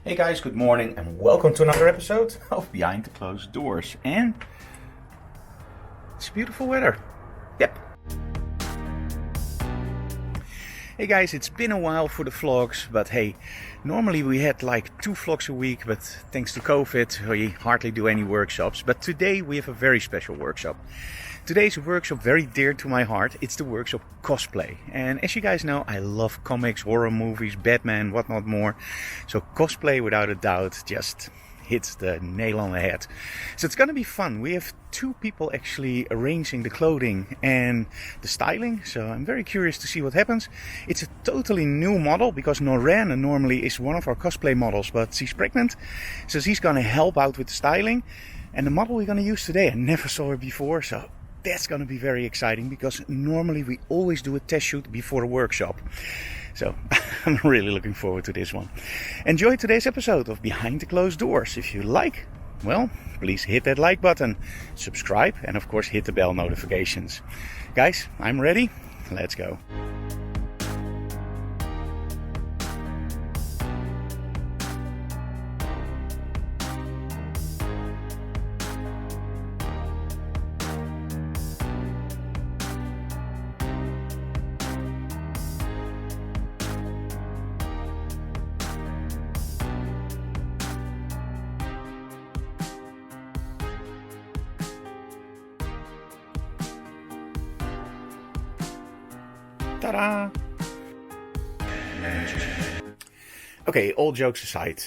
Hey guys, good morning and welcome to another episode of Behind the Closed Doors. And it's beautiful weather. Yep. Hey guys, it's been a while for the vlogs, but hey, normally we had like 2 vlogs a week, but thanks to COVID we hardly do any workshops. But today we have a very special workshop. Today's a workshop very dear to my heart. It's the workshop cosplay. And as you guys know, I love comics, horror movies, Batman, whatnot more. So cosplay without a doubt just hits the nail on the head. So it's gonna be fun. We have 2 people actually arranging the clothing and the styling. So I'm very curious to see what happens. It's a totally new model because Noreen normally is one of our cosplay models, but she's pregnant. So she's gonna help out with the styling. And the model we're gonna use today, I never saw her before, so that's going to be very exciting because normally we always do a test shoot before a workshop. So I'm really looking forward to this one. Enjoy today's episode of Behind the Closed Doors. If you like, well, please hit that like button, subscribe, and of course hit the bell notifications. Guys, I'm ready. Let's go. Ta-da! Okay, all jokes aside.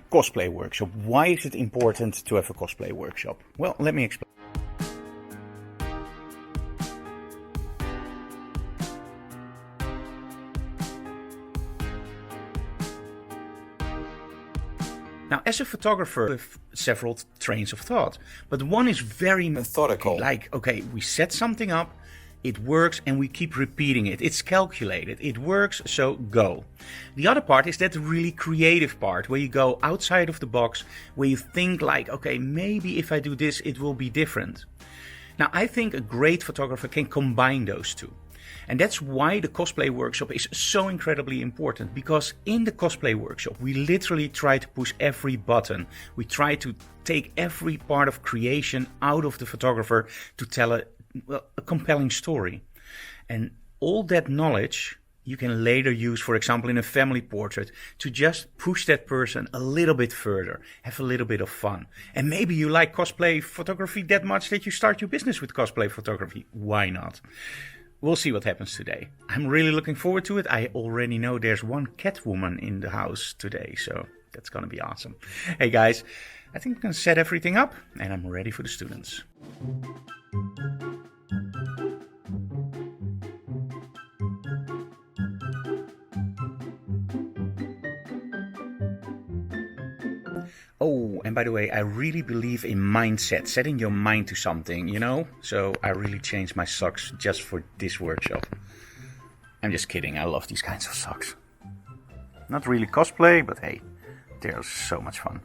Cosplay workshop. Why is it important to have a cosplay workshop? Well, let me explain. Now, as a photographer, we have several trains of thought, but one is very methodical. Like, okay, we set something up, it works, and we keep repeating it. It's calculated. It works, so go. The other part is that really creative part, where you go outside of the box, where you think like, okay, maybe if I do this, it will be different. Now, I think a great photographer can combine those two. And that's why the cosplay workshop is so incredibly important, because in the cosplay workshop, we literally try to push every button. We try to take every part of creation out of the photographer to tell a compelling story. And all that knowledge you can later use, for example, in a family portrait, to just push that person a little bit further, have a little bit of fun. And maybe you like cosplay photography that much that you start your business with cosplay photography. Why not? We'll see what happens today. I'm really looking forward to it. I already know there's one Catwoman in the house today, so that's gonna be awesome. Hey guys, I think I'm gonna set everything up and I'm ready for the students. Oh, and by the way, I really believe in mindset, setting your mind to something, you know? So I really changed my socks just for this workshop. I'm just kidding, I love these kinds of socks. Not really cosplay, but hey, they're so much fun.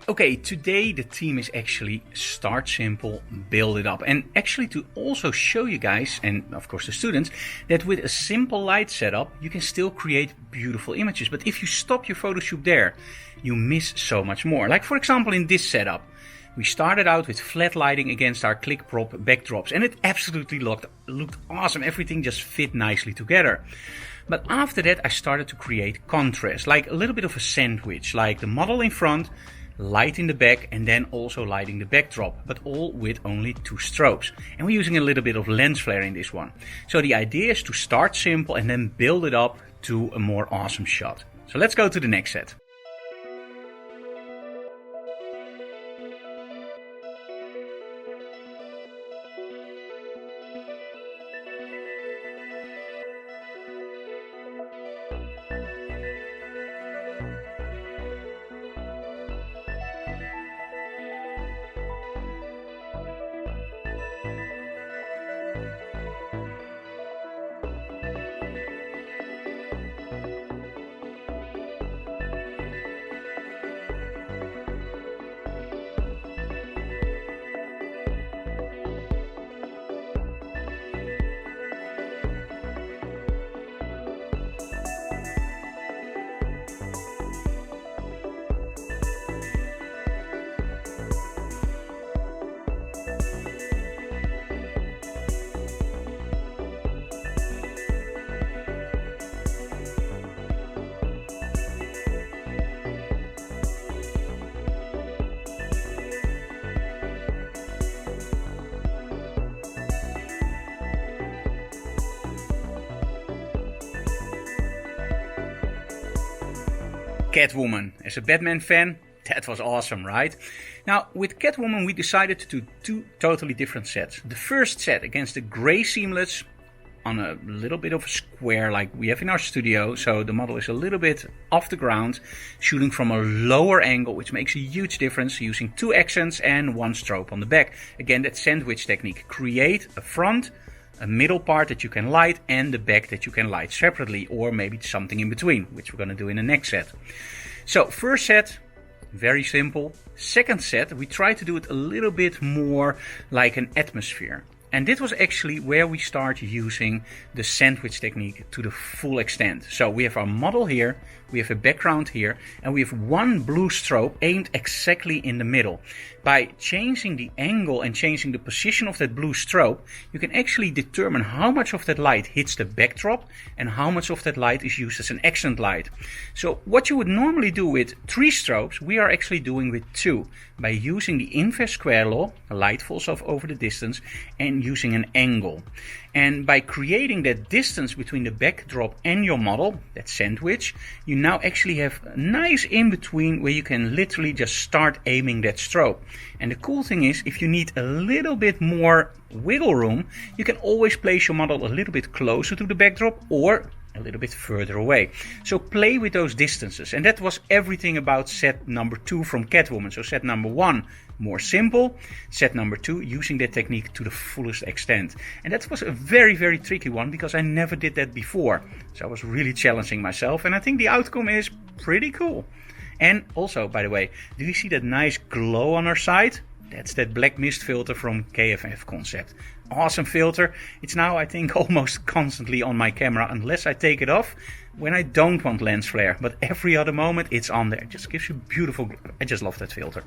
Okay, today the theme is actually start simple, build it up. And actually to also show you guys, and of course the students, that with a simple light setup, you can still create beautiful images. But if you stop your photo shoot there, you miss so much more. Like for example in this setup, we started out with flat lighting against our click prop backdrops, and it absolutely looked awesome. Everything just fit nicely together. But after that, I started to create contrast, like a little bit of a sandwich, like the model in front, light in the back, and then also lighting the backdrop, but all with only 2 strobes. And we're using a little bit of lens flare in this one. So the idea is to start simple and then build it up to a more awesome shot. So let's go to the next set. Catwoman. As a Batman fan, that was awesome, right? Now, with Catwoman, we decided to do two totally different sets. The first set against the gray seamless on a little bit of a square like we have in our studio. So the model is a little bit off the ground, shooting from a lower angle, which makes a huge difference, using 2 accents and 1 strobe on the back. Again, that sandwich technique. Create a front, a middle part that you can light, and the back that you can light separately, or maybe something in between, which we're going to do in the next set. So first set, very simple. Second set, we try to do it a little bit more like an atmosphere. And this was actually where we start using the sandwich technique to the full extent. So we have our model here, we have a background here, and we have 1 blue strobe aimed exactly in the middle. By changing the angle and changing the position of that blue strobe, you can actually determine how much of that light hits the backdrop and how much of that light is used as an accent light. So what you would normally do with 3 strobes, we are actually doing with 2. By using the inverse square law, light falls off over the distance, and using an angle. And by creating that distance between the backdrop and your model, that sandwich, you now actually have a nice in-between where you can literally just start aiming that strobe. And the cool thing is, if you need a little bit more wiggle room, you can always place your model a little bit closer to the backdrop or a little bit further away. So play with those distances. And that was everything about set number 2 from Catwoman. So set number 1, more simple. Set number 2, using that technique to the fullest extent. And that was a very, very tricky one because I never did that before. So I was really challenging myself, and I think the outcome is pretty cool. And also, by the way, do you see that nice glow on our side? That's that black mist filter from KFF Concept. Awesome filter. It's now, I think, almost constantly on my camera unless I take it off when I don't want lens flare. But every other moment it's on there. It just gives you beautiful... I just love that filter.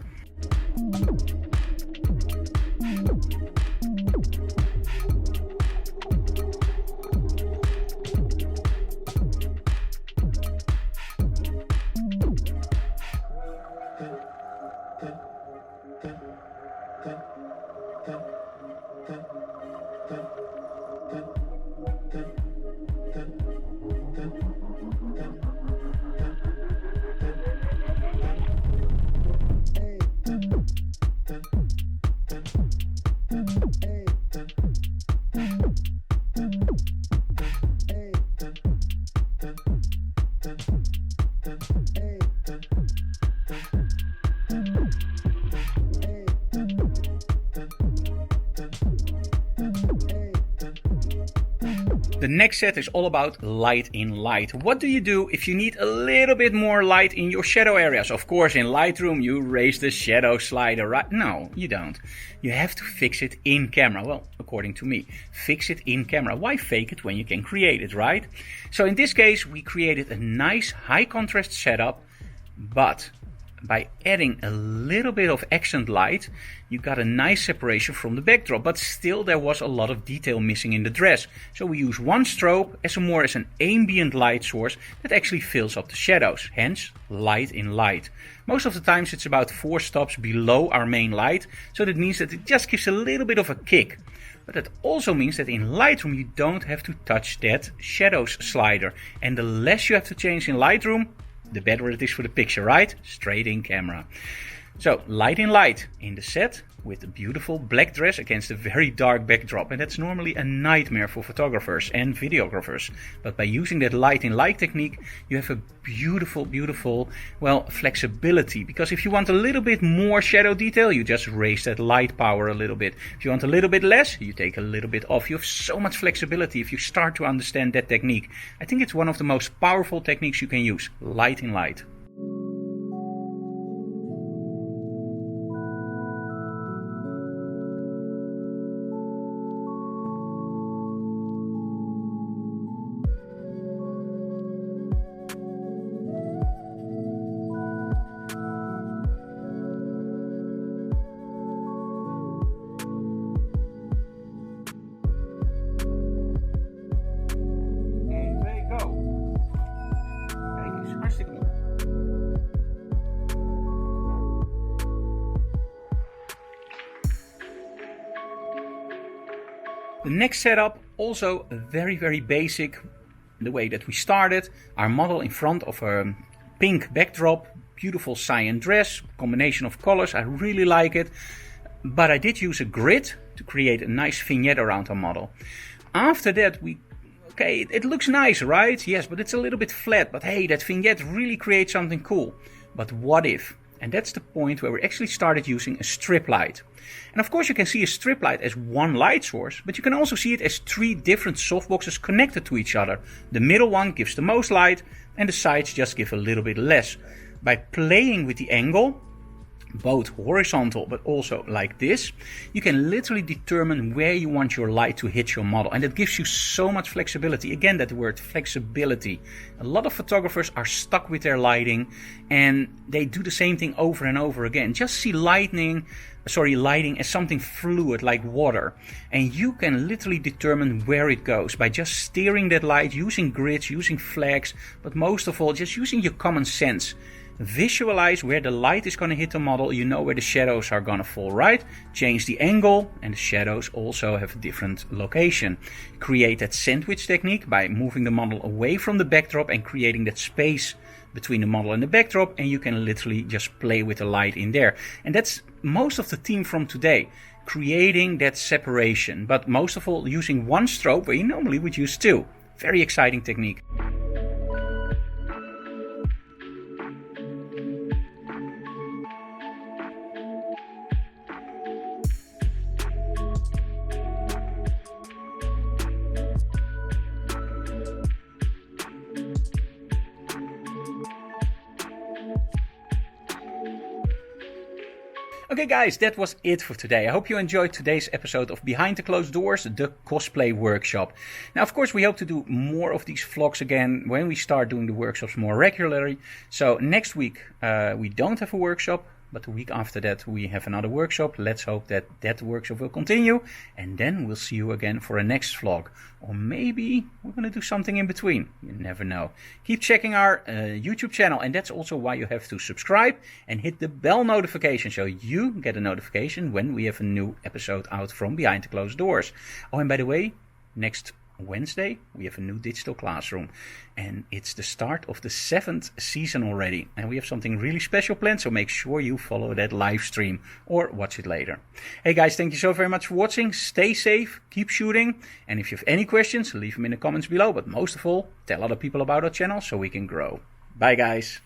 The next set is all about light in light. What do you do if you need a little bit more light in your shadow areas? Of course, in Lightroom you raise the shadow slider, right? No, you don't. You have to fix it in camera. Well, according to me, fix it in camera. Why fake it when you can create it, right? So in this case, we created a nice high contrast setup, but by adding a little bit of accent light, you got a nice separation from the backdrop, but still there was a lot of detail missing in the dress. So we use 1 strobe as an ambient light source that actually fills up the shadows, hence light in light. Most of the times it's about 4 stops below our main light, so that means that it just gives a little bit of a kick. But that also means that in Lightroom you don't have to touch that shadows slider, and the less you have to change in Lightroom, the better it is for the picture, right? Straight in camera. So light in light in the set with a beautiful black dress against a very dark backdrop. And that's normally a nightmare for photographers and videographers. But by using that light in light technique, you have a beautiful, beautiful, well, flexibility. Because if you want a little bit more shadow detail, you just raise that light power a little bit. If you want a little bit less, you take a little bit off. You have so much flexibility if you start to understand that technique. I think it's one of the most powerful techniques you can use, light in light. The next setup, also very, very basic. The way that we started, our model in front of a pink backdrop, beautiful cyan dress, combination of colors, I really like it. But I did use a grid to create a nice vignette around our model. After that it looks nice, right? Yes, but it's a little bit flat. But hey, that vignette really creates something cool. But what if? And that's the point where we actually started using a strip light. And of course you can see a strip light as one light source, but you can also see it as 3 different softboxes connected to each other. The middle one gives the most light and the sides just give a little bit less. By playing with the angle, both horizontal but also like this, you can literally determine where you want your light to hit your model, and that gives you so much flexibility. Again, that word flexibility. A lot of photographers are stuck with their lighting and they do the same thing over and over again. Just see lighting as something fluid like water, and you can literally determine where it goes by just steering that light, using grids, using flags, but most of all just using your common sense. Visualize where the light is going to hit the model, you know where the shadows are going to fall, right? Change the angle and the shadows also have a different location. Create that sandwich technique by moving the model away from the backdrop and creating that space between the model and the backdrop, and you can literally just play with the light in there. And that's most of the theme from today, creating that separation, but most of all using one strobe where you normally would use 2. Very exciting technique. Okay guys, that was it for today. I hope you enjoyed today's episode of Behind the Closed Doors, the cosplay workshop. Now of course we hope to do more of these vlogs again when we start doing the workshops more regularly. So next week we don't have a workshop, but the week after that we have another workshop. Let's hope that that workshop will continue, and then we'll see you again for a next vlog. Or maybe we're going to do something in between. You never know. Keep checking our YouTube channel, and that's also why you have to subscribe and hit the bell notification so you get a notification when we have a new episode out from Behind the Closed Doors. Oh, and by the way, next Wednesday we have a new digital classroom, and it's the start of the 7th season already, and we have something really special planned, so make sure you follow that live stream or watch it later. Hey guys, thank you so very much for watching. Stay safe, keep shooting, and if you have any questions, leave them in the comments below, but most of all, tell other people about our channel so we can grow. Bye guys.